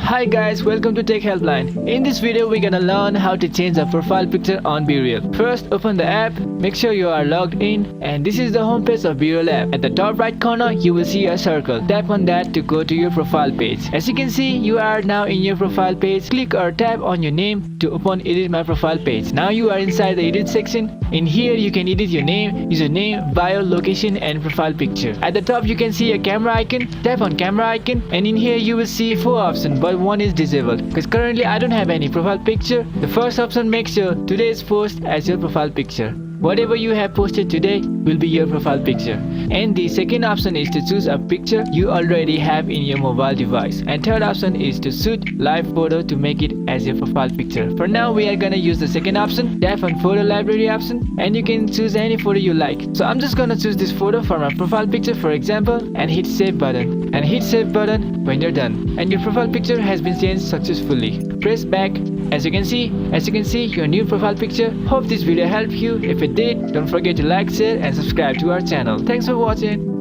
Hi guys, welcome to Tech Helpline. In this video, we're gonna learn how to change the profile picture on BeReal. First, open the app, make sure you are logged in, and this is the homepage of BeReal app. At the top right corner, you will see a circle. Tap on that to go to your profile page. As you can see, you are now in your profile page. Click or tap on your name to open Edit My Profile page. Now you are inside the Edit section. In here, you can edit your name, username, bio, location, and profile picture. At the top, you can see a camera icon. Tap on camera icon, and in here you will see 4 options, but one is disabled because currently I don't have any profile picture. The first option makes sure today's post as your profile picture. Whatever you have posted today will be your profile picture. And the second option is to choose a picture you already have in your mobile device. And third option is to shoot live photo to make it as your profile picture. For now, we are gonna use the second option. Tap on photo library option and you can choose any photo you like. So I'm just gonna choose this photo for my profile picture, for example, and hit save button. And hit save button when you're done. And your profile picture has been changed successfully. Press back. As you can see your new profile picture. Hope this video helped you. If it did, don't forget to like, share and subscribe to our channel. Thanks for watching.